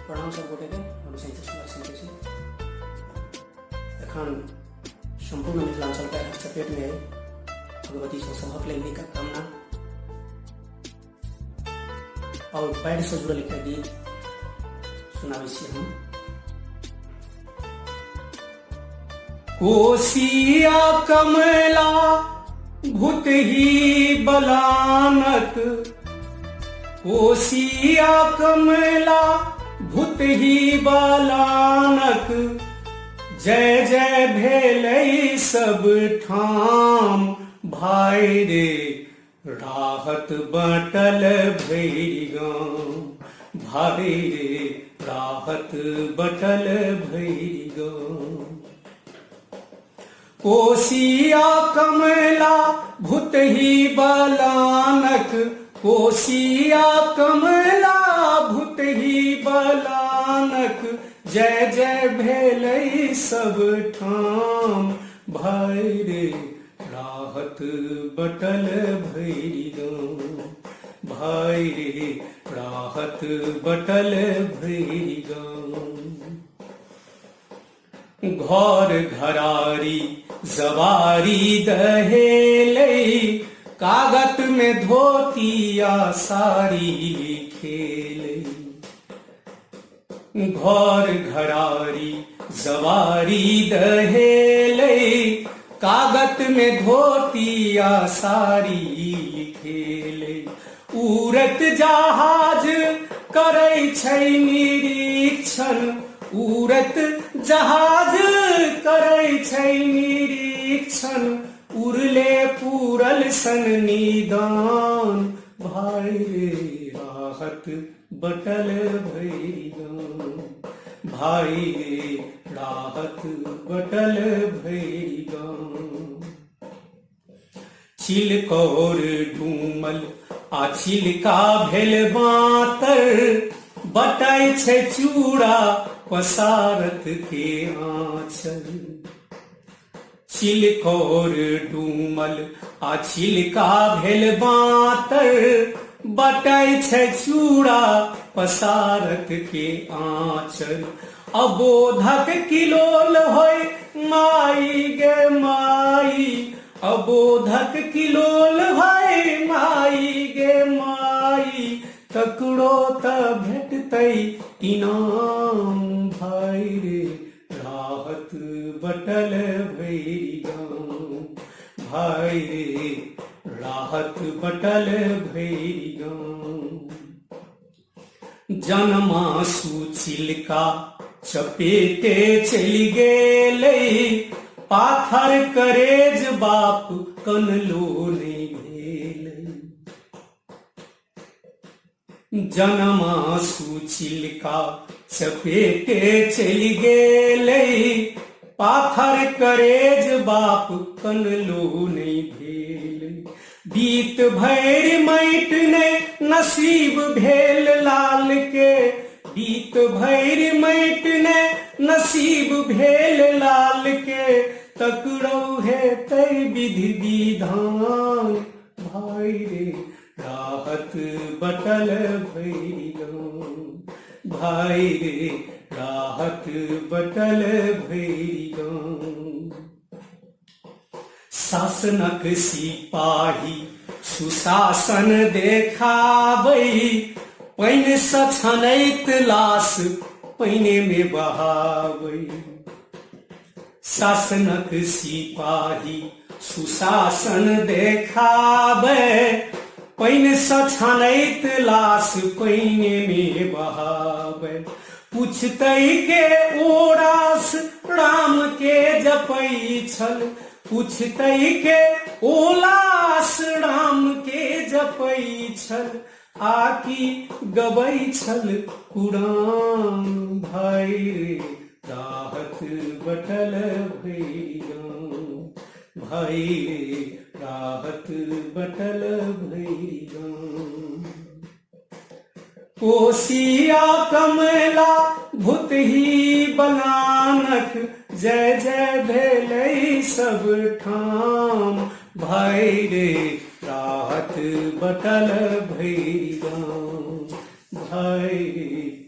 प्रणाम सब गोटे के हम संतोष कुमार संतोषी एखन संपूर्ण मिथिलांचल का चपेट में भगवती से सभक लेने का कामना और पैर से जुड़ल एक गीत सुनावे छी हम। कोसिया कमला भूत ही बलानक, कोसिया कमला भूत ही बलानक, जय जय भेलै सब ठाम भाई रे, राहत बटल भैरी गाँव भाई रे, राहत बटल भैरी गाँव। कोसिया कमला भूत ही बलानक, कोसिया कमला भूत ही बलानक, जय जय भेलै सब ठाम भाई रे, राहत बटल भैरी गाँव भाई रे, राहत बटल भैरी गाँव। घर घरारी जवारी दहेलै, कागत में धोतिया सारी खेलै। घर घरारी जवारी दहेलै, कागत में धोतिया सारी खेलै। उड़त जहाज करै छै निरीक्षण, उड़त जहाज करै छै निरीक्षण, उड़ले पूरल सन निदान भाई रे, राहत बटल भैरी गाँव भाई रे, राहत बटल भैरी गाँव। छिलकौर डूमल आ छिलका भेल बातर, बटाई छै चूड़ा पसारत के आँचल। छिलकौर डूमल आ छिलका भेल बातर, बटाई छै चूड़ा पसारत के आँचल। अबोधक किलोल होय माई गे माई, अबोधक किलोल होय माई गे माई, ककरो त भेटतै इनाम भाई रे, राहत बटल भैरी गाँव भाई रे, राहत बटल भैरी गाँव। जनमासु छिलका चपेटे चलि गेलै, पाथर करेज बाप कनलो नहि भेलै। जनमासु छिलका चपेटे चलि गेलै, पाथर करेज बाप कनलो नहि भेलै। बीत भरि माटि नहि नसीब भेल लाल के, बीत भरि माटि नहि नसीब भेल लाल के, तकरौ हेतै विधि विधान भाई रे, राहत बटल भैरी गाँव भाई रे, राहत बटल भैरी गाँव। शासनक सिपाही सुशासन देखाबै, पानि सँ छनैत लाश पानि में बहाबै। शासनक सिपाही सुशासन देखाबै, पानि सँ छनैत लाश पानि में बहाबै। पूछतै के ओरास राम के जपै छल, पूछतै के ओलास राम के जपै छल, आकि गबै छल कुरान भाई रे, राहत बटल भैरी गाँव भाई रे, राहत बटल भैरी गाँव। कोसिया कमला भूत ही बलानक, जय जय भेलै सब ठाम भाई रे, राहत बटल भैरी गाँव भाई रे।